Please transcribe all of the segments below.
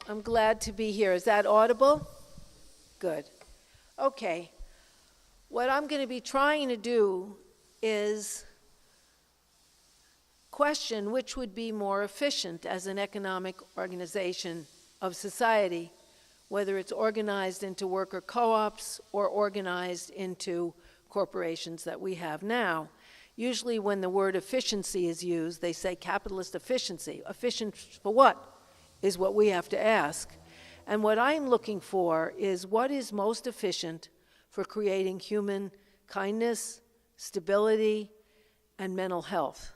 I'm glad to be here. Is that audible? Good. Okay. What I'm going to be trying to do is question which would be more efficient as an economic organization of society, whether it's organized into worker co-ops or organized into corporations that we have now. Usually when the word efficiency is used, they say capitalist efficiency. Efficient for what is what we have to ask. And what I'm looking for is what is most efficient for creating human kindness, stability, and mental health.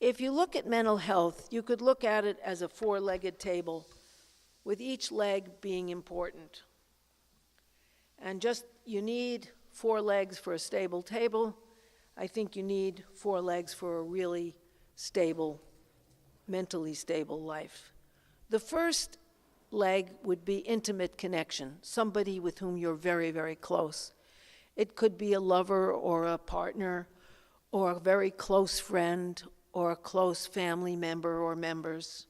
If you look at mental health, you could look at it as a four-legged table with each leg being important. And just, you need 4 legs for a stable table. I think you need 4 legs for a really stable, mentally stable life. The first leg would be intimate connection, somebody with whom you're very, very close. It could be a lover or a partner or a very close friend or a close family member or members.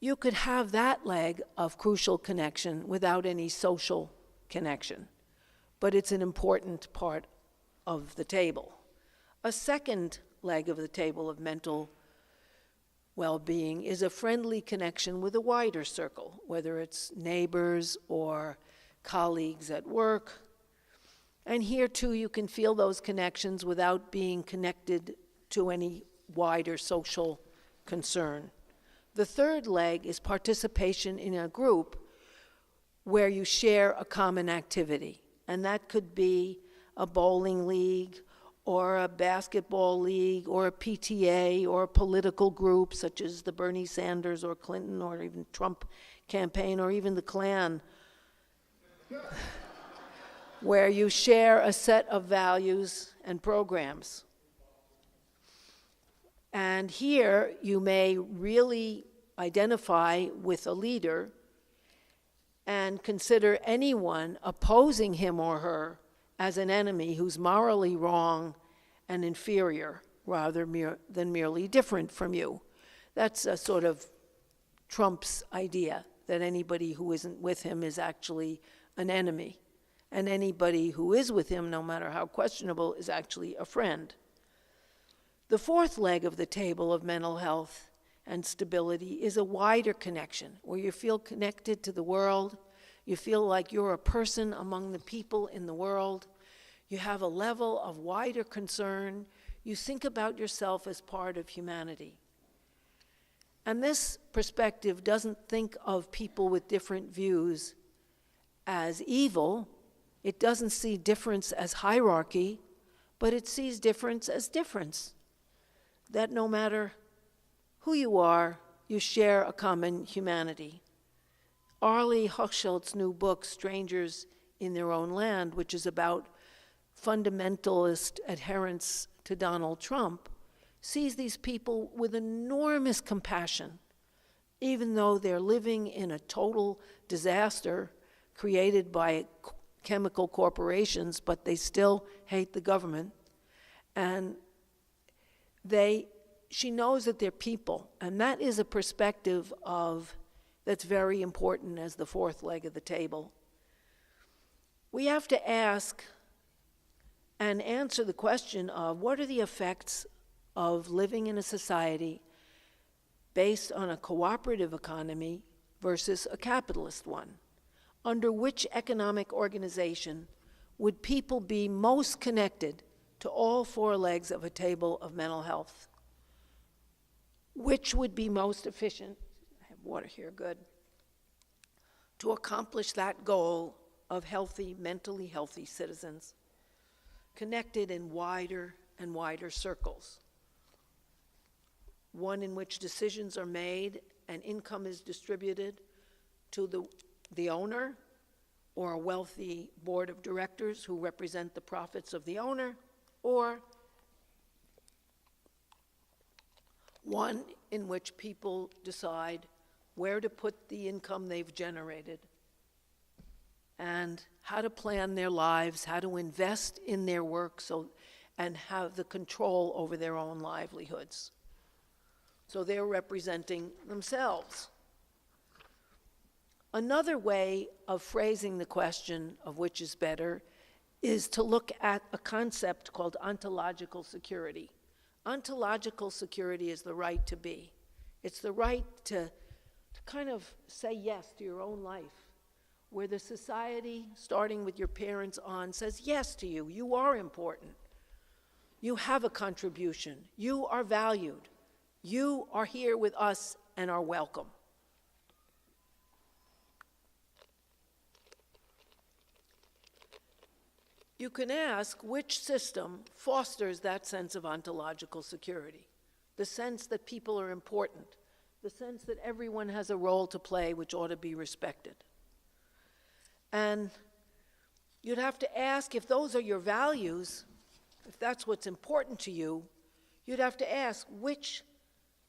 You could have that leg of crucial connection without any social connection, but it's an important part of the table. A second leg of the table of mental well-being is a friendly connection with a wider circle, whether it's neighbors or colleagues at work. And here too you can feel those connections without being connected to any wider social concern. The third leg is participation in a group where you share a common activity, and that could be a bowling league or a basketball league or a PTA or a political group such as the Bernie Sanders or Clinton or even Trump campaign or even the Klan, where you share a set of values and programs. And here you may really identify with a leader and consider anyone opposing him or her as an enemy who's morally wrong and inferior rather than merely different from you. That's a sort of Trump's idea, that anybody who isn't with him is actually an enemy, and anybody who is with him, no matter how questionable, is actually a friend. The fourth leg of the table of mental health and stability is a wider connection, where you feel connected to the world, you feel like you're a person among the people in the world, you have a level of wider concern, you think about yourself as part of humanity. And this perspective doesn't think of people with different views as evil, it doesn't see difference as hierarchy, but it sees difference as difference. That no matter who you are, you share a common humanity. Arlie Hochschild's new book, Strangers in Their Own Land, which is about fundamentalist adherence to Donald Trump, sees these people with enormous compassion, even though they're living in a total disaster created by chemical corporations, but they still hate the government. And she knows that they're people, and that is a perspective that's very important as the fourth leg of the table. We have to ask and answer the question of what are the effects of living in a society based on a cooperative economy versus a capitalist one? Under which economic organization would people be most connected to all 4 legs of a table of mental health? Which would be most efficient, I have water here, good, to accomplish that goal of healthy, mentally healthy citizens, connected in wider and wider circles? One in which decisions are made and income is distributed to the owner or a wealthy board of directors who represent the profits of the owner, or one in which people decide where to put the income they've generated and how to plan their lives, how to invest in their work and have the control over their own livelihoods. So they're representing themselves Another way of phrasing the question of which is better is to look at a concept called ontological security. Ontological security is the right to be. It's the right to kind of say yes to your own life, where the society, starting with your parents on, says yes to you. You are important. You have a contribution. You are valued. You are here with us and are welcome. You can ask which system fosters that sense of ontological security, the sense that people are important, the sense that everyone has a role to play which ought to be respected. And you'd have to ask, if those are your values, if that's what's important to you, you'd have to ask which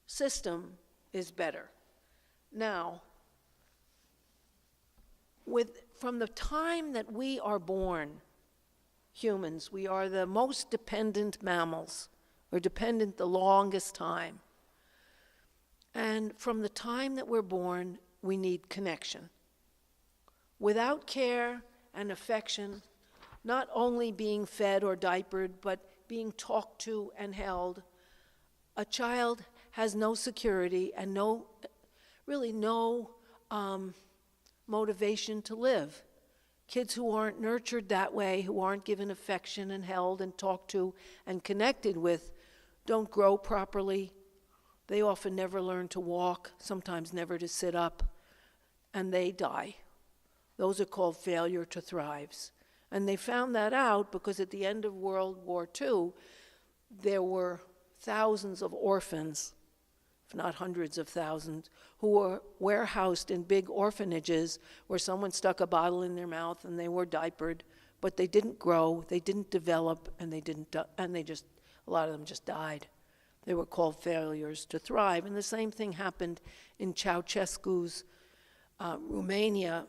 system is better. Now, from the time that we are born, humans, we are the most dependent mammals. We're dependent the longest time. And from the time that we're born, we need connection. Without care and affection, not only being fed or diapered, but being talked to and held, a child has no security and really no motivation to live. Kids who aren't nurtured that way, who aren't given affection and held and talked to and connected with, don't grow properly. They often never learn to walk, sometimes never to sit up, and they die. Those are called failure to thrives. And they found that out because at the end of World War II, there were thousands of orphans, if not hundreds of thousands, who were warehoused in big orphanages where someone stuck a bottle in their mouth and they were diapered, but they didn't grow, they didn't develop, and a lot of them just died. They were called failures to thrive. And the same thing happened in Ceausescu's Romania,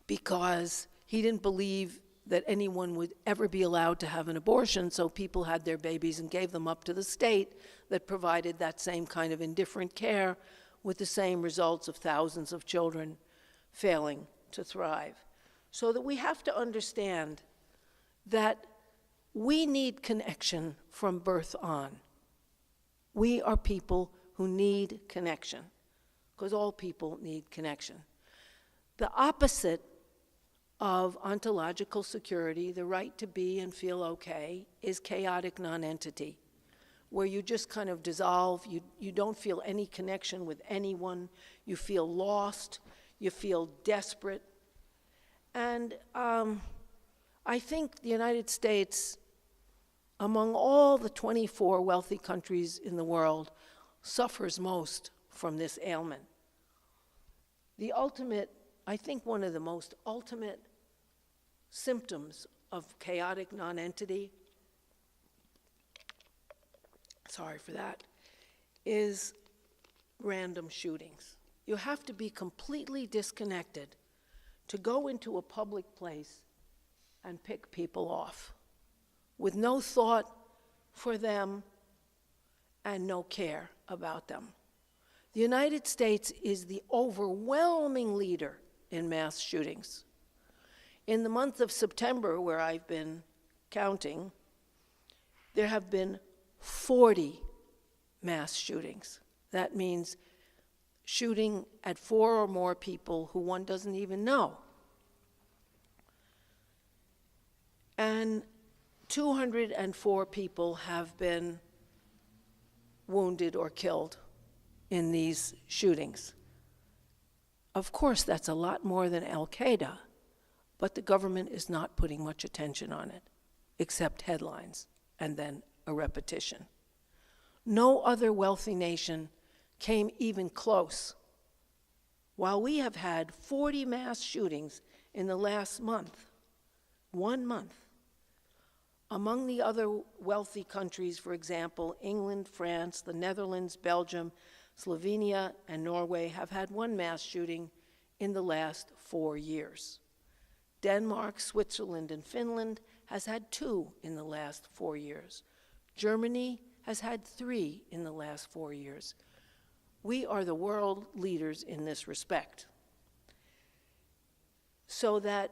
because he didn't believe that anyone would ever be allowed to have an abortion, so people had their babies and gave them up to the state that provided that same kind of indifferent care, with the same results of thousands of children failing to thrive. So that we have to understand that we need connection from birth on. We are people who need connection, because all people need connection. The opposite of ontological security, the right to be and feel okay, is chaotic nonentity, where you just kind of dissolve, you don't feel any connection with anyone, you feel lost, you feel desperate. And I think the United States, among all the 24 wealthy countries in the world, suffers most from this ailment. The ultimate, I think one of the most ultimate symptoms of chaotic nonentity, sorry for that, is random shootings. You have to be completely disconnected to go into a public place and pick people off with no thought for them and no care about them. The United States is the overwhelming leader in mass shootings. In the month of September, where I've been counting, there have been 40 mass shootings. That means shooting at 4 or more people who one doesn't even know. And 204 people have been wounded or killed in these shootings. Of course, that's a lot more than Al-Qaeda, but the government is not putting much attention on it, except headlines and then a repetition. No other wealthy nation came even close. While we have had 40 mass shootings in the last month, 1 month, among the other wealthy countries, for example, England, France, the Netherlands, Belgium, Slovenia, and Norway have had 1 mass shooting in the last 4 years. Denmark, Switzerland, and Finland has had 2 in the last 4 years. Germany has had 3 in the last 4 years. We are the world leaders in this respect. so that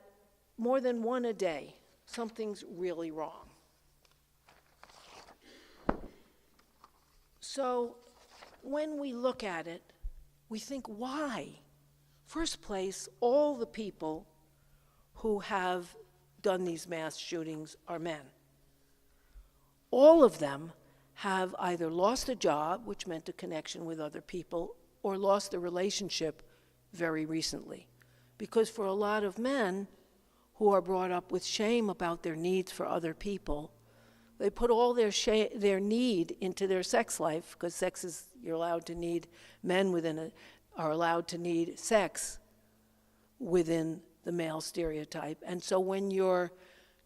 more than one a day, something's really wrong. So when we look at it, we think, why? First place, all the people who have done these mass shootings are men. All of them have either lost a job, which meant a connection with other people, or lost a relationship very recently. Because for a lot of men who are brought up with shame about their needs for other people, they put all their need into their sex life, because sex is, you're allowed to need, men are allowed to need sex within the male stereotype. And so when your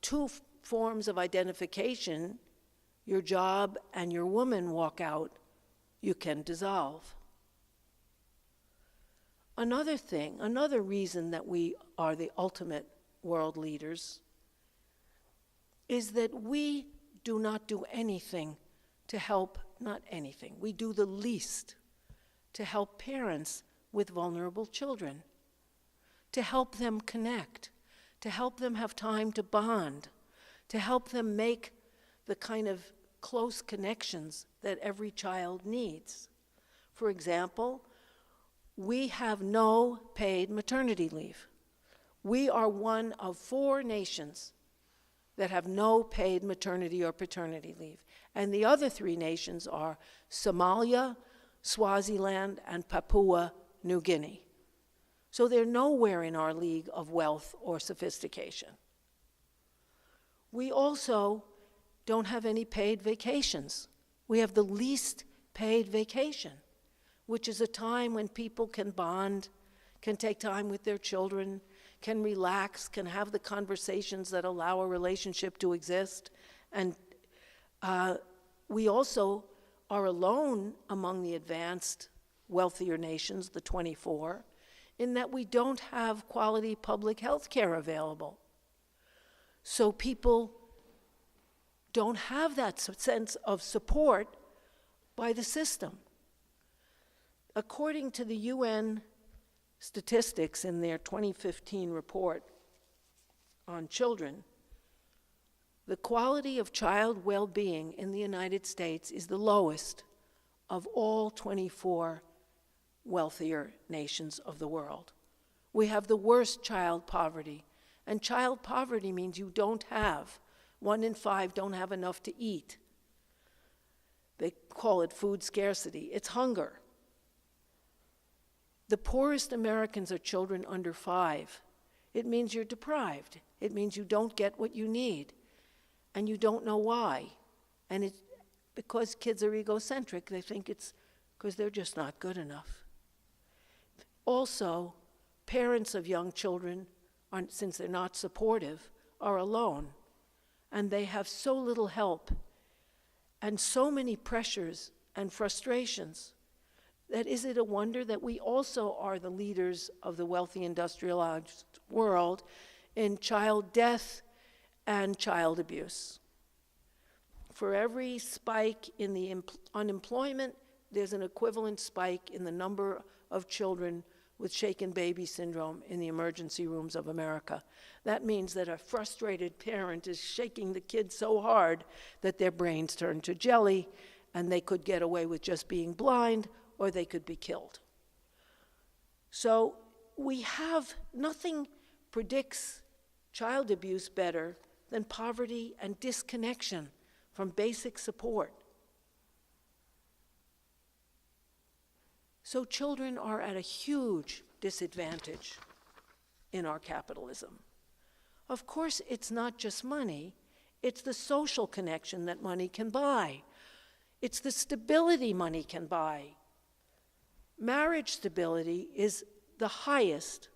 two forms of identification, your job and your woman, walk out, you can dissolve. Another reason that we are the ultimate world leaders is that we do not do anything to help, not anything, we do the least to help parents with vulnerable children, to help them connect, to help them have time to bond, to help them make the kind of close connections that every child needs. For example, we have no paid maternity leave. We are one of 4 nations that have no paid maternity or paternity leave. And the other 3 nations are Somalia, Swaziland, and Papua New Guinea. So they're nowhere in our league of wealth or sophistication. We also don't have any paid vacations. We have the least paid vacation, which is a time when people can bond, can take time with their children, can relax, can have the conversations that allow a relationship to exist. And we also are alone among the advanced, wealthier nations, the 24, in that we don't have quality public health care available. So people don't have that sense of support by the system. According to the UN statistics in their 2015 report on children, the quality of child well-being in the United States is the lowest of all 24 wealthier nations of the world. We have the worst child poverty, and child poverty means you don't have, 1 in 5 don't have enough to eat. They call it food scarcity. It's hunger. The poorest Americans are children under 5. It means you're deprived. It means you don't get what you need, and you don't know why. And it's because kids are egocentric. They think it's because they're just not good enough. Also, parents of young children, since they're not supportive, are alone, and they have so little help and so many pressures and frustrations that is it a wonder that we also are the leaders of the wealthy industrialized world in child death and child abuse. For every spike in the unemployment, there's an equivalent spike in the number of children with shaken baby syndrome in the emergency rooms of America. That means that a frustrated parent is shaking the kid so hard that their brains turn to jelly, and they could get away with just being blind, or they could be killed. So we have, nothing predicts child abuse better than poverty and disconnection from basic support. So children are at a huge disadvantage in our capitalism. Of course, it's not just money, it's the social connection that money can buy. It's the stability money can buy. Marriage stability is the highest.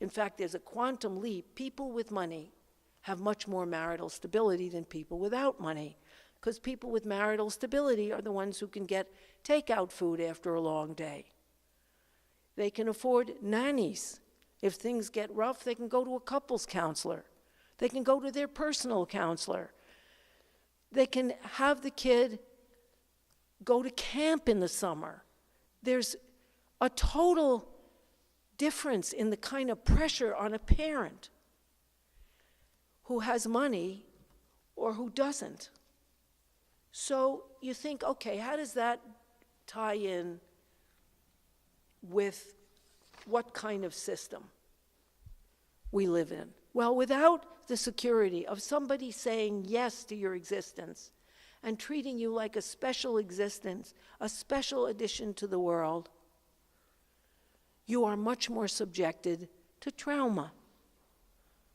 In fact, there's a quantum leap. People with money have much more marital stability than people without money, because people with marital stability are the ones who can get takeout food after a long day. They can afford nannies. If things get rough, they can go to a couples counselor. They can go to their personal counselor. They can have the kid go to camp in the summer. There's a total difference in the kind of pressure on a parent who has money or who doesn't. So you think, okay, how does that tie in with what kind of system we live in? Well, without the security of somebody saying yes to your existence and treating you like a special existence, a special addition to the world, you are much more subjected to trauma.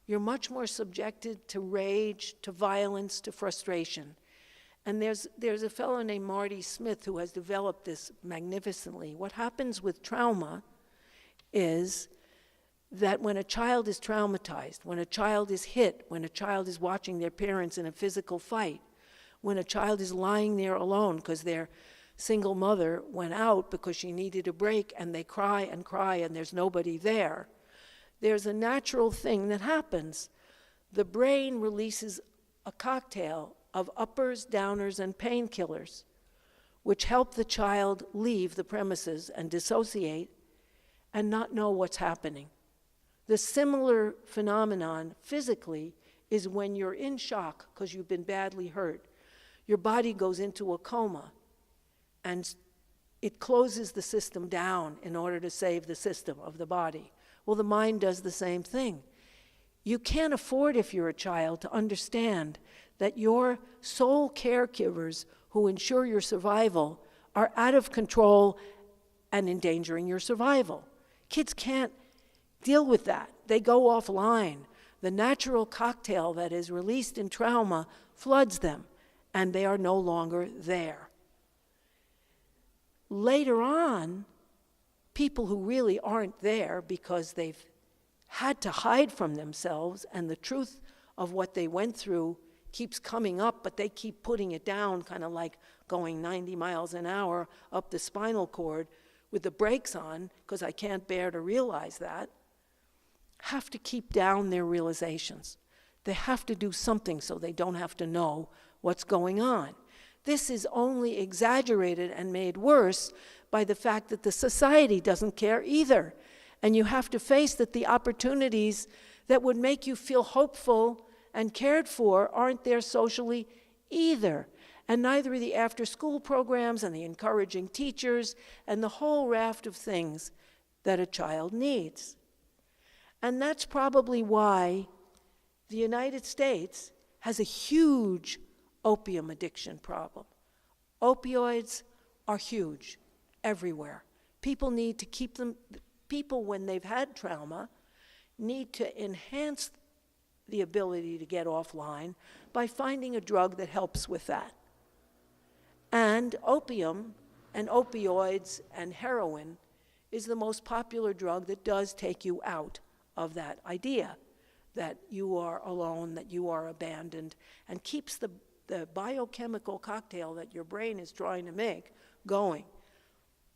You're much more subjected to rage, to violence, to frustration. And there's a fellow named Marty Smith who has developed this magnificently. What happens with trauma is that when a child is traumatized, when a child is hit, when a child is watching their parents in a physical fight, when a child is lying there alone because their single mother went out because she needed a break and they cry and there's nobody there, there's a natural thing that happens. The brain releases a cocktail of uppers, downers, and painkillers, which help the child leave the premises and dissociate and not know what's happening. The similar phenomenon physically is when you're in shock because you've been badly hurt. Your body goes into a coma and it closes the system down in order to save the system of the body. Well, the mind does the same thing. You can't afford, if you're a child, to understand that your sole caregivers who ensure your survival are out of control and endangering your survival. Kids can't deal with that. They go offline. The natural cocktail that is released in trauma floods them, and they are no longer there. Later on, people who really aren't there because they've had to hide from themselves and the truth of what they went through keeps coming up, but they keep putting it down, kind of like going 90 miles an hour up the spinal cord with the brakes on, because I can't bear to realize that, have to keep down their realizations. They have to do something so they don't have to know what's going on. This is only exaggerated and made worse by the fact that the society doesn't care either. And you have to face that the opportunities that would make you feel hopeful and cared for aren't there socially either. And neither are the after-school programs and the encouraging teachers and the whole raft of things that a child needs. And that's probably why the United States has a huge opium addiction problem. Opioids are huge everywhere. People need to keep them, people when they've had trauma need to enhance the ability to get offline by finding a drug that helps with that. And opium and opioids and heroin is the most popular drug that does take you out of that idea that you are alone, that you are abandoned, and keeps the biochemical cocktail that your brain is trying to make going.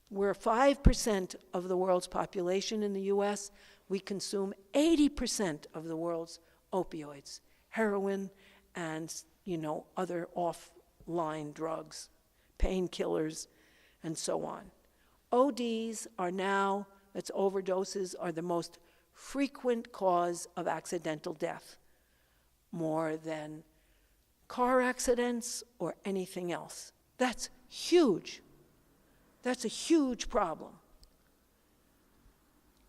We're 5% of the world's population in the US. We consume 80% of the world's opioids, heroin, and other offline drugs, painkillers, and so on. ODs are now, that's overdoses, are the most frequent cause of accidental death, more than car accidents or anything else. That's huge. That's a huge problem.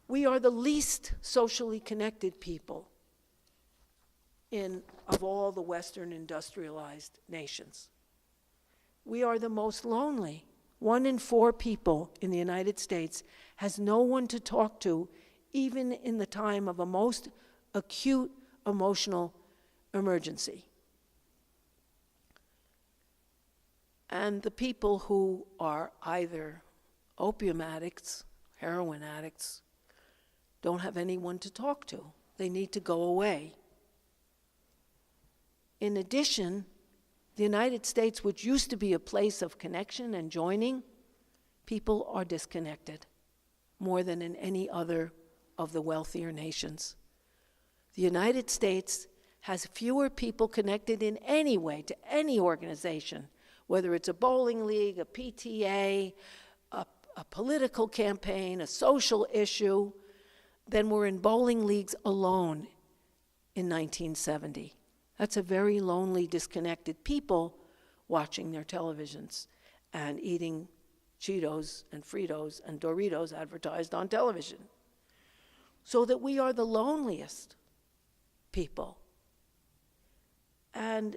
We are the least socially connected people of all the Western industrialized nations. We are the most lonely. 1 in 4 people in the United States has no one to talk to, even in the time of a most acute emotional emergency. And the people who are either opium addicts, heroin addicts, don't have anyone to talk to. They need to go away. In addition, the United States, which used to be a place of connection and joining, people are disconnected more than in any other of the wealthier nations. The United States has fewer people connected in any way to any organization, whether it's a bowling league, a PTA, a political campaign, a social issue, than were in bowling leagues alone in 1970. That's a very lonely, disconnected people watching their televisions and eating Cheetos and Fritos and Doritos advertised on television. So that we are the loneliest people. And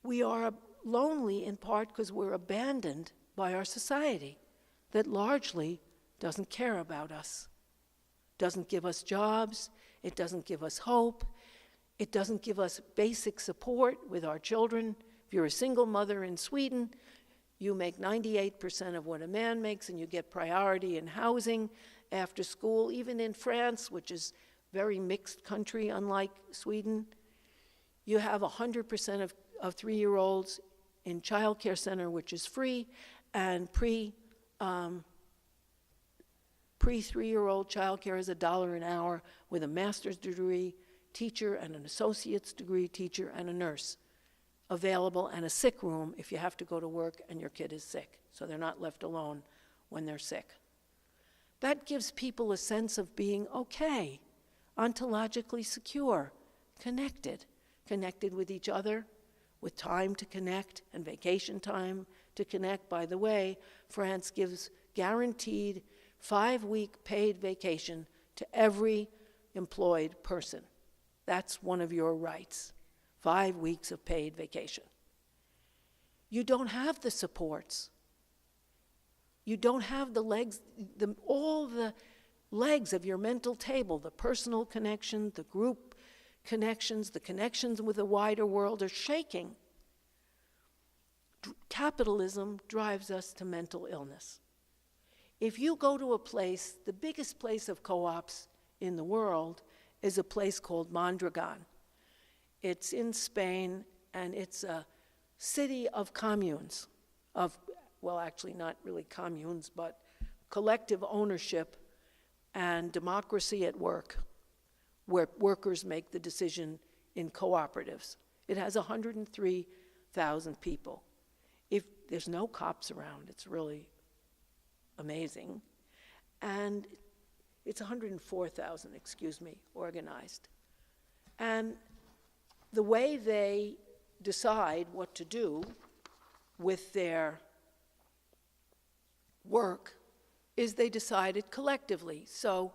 we are lonely in part because we're abandoned by our society that largely doesn't care about us, doesn't give us jobs, it doesn't give us hope, it doesn't give us basic support with our children. If you're a single mother in Sweden, you make 98% of what a man makes and you get priority in housing after school. Even in France, which is a very mixed country, unlike Sweden, you have 100% of 3-year-olds in child care center, which is free, and pre-3-year-old child care is $1 an hour with a master's degree teacher and an associate's degree teacher and a nurse available, and a sick room if you have to go to work and your kid is sick, so they're not left alone when they're sick. That gives people a sense of being okay, ontologically secure, connected with each other, with time to connect and vacation time to connect. By the way, France gives guaranteed 5-week paid vacation to every employed person. That's one of your rights, 5 weeks of paid vacation. You don't have the supports. You don't have the legs, all the legs of your mental table, the personal connection, the group connections, the connections with the wider world are shaking. Capitalism drives us to mental illness. If you go to a place, the biggest place of co-ops in the world is a place called Mondragon. It's in Spain, and it's a city of communes, well, actually not really communes, but collective ownership and democracy at work, where workers make the decision in cooperatives. It has 103,000 people. If there's no cops around, it's really amazing. And it's 104,000, organized. And the way they decide what to do with their work is they decide it collectively. So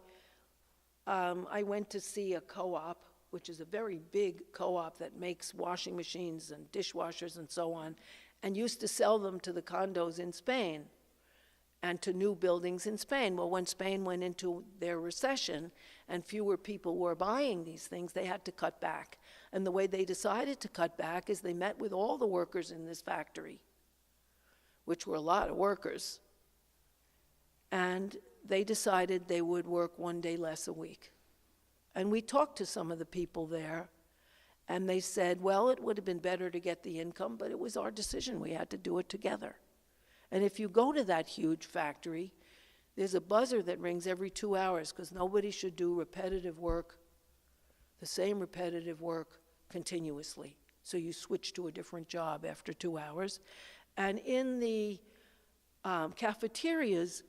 I went to see a co-op, which is a very big co-op that makes washing machines and dishwashers and so on, and used to sell them to the condos in Spain and to new buildings in Spain. Well, when Spain went into their recession and fewer people were buying these things, they had to cut back. And the way they decided to cut back is they met with all the workers in this factory, which were a lot of workers, and they decided they would work 1 day less a week. And we talked to some of the people there, and they said, well, it would have been better to get the income, but it was our decision. We had to do it together. And if you go to that huge factory, there's a buzzer that rings every 2 hours because nobody should do repetitive work, the same repetitive work continuously. So you switch to a different job after 2 hours. And in the cafeterias,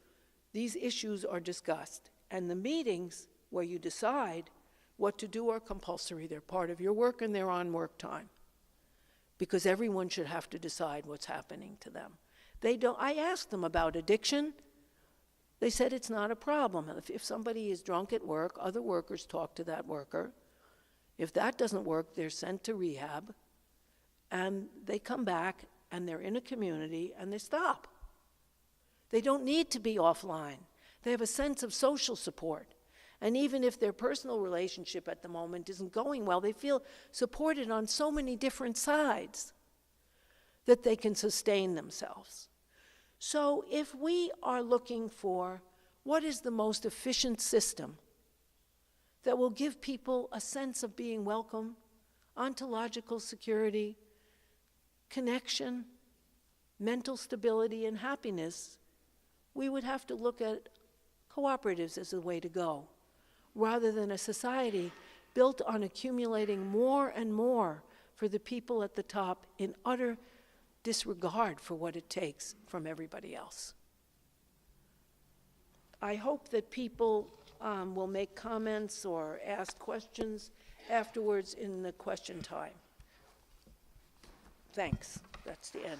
these issues are discussed. And the meetings where you decide what to do are compulsory. They're part of your work and they're on work time, because everyone should have to decide what's happening to them. I asked them about addiction. They said it's not a problem. If somebody is drunk at work, other workers talk to that worker. If that doesn't work, they're sent to rehab, and they come back, and they're in a community, and they stop. They don't need to be offline. They have a sense of social support. And even if their personal relationship at the moment isn't going well, they feel supported on so many different sides that they can sustain themselves. So if we are looking for what is the most efficient system that will give people a sense of being welcome, ontological security, connection, mental stability, and happiness, we would have to look at cooperatives as the way to go, rather than a society built on accumulating more and more for the people at the top in utter disregard for what it takes from everybody else. I hope that people will make comments or ask questions afterwards in the question time. Thanks. That's the end.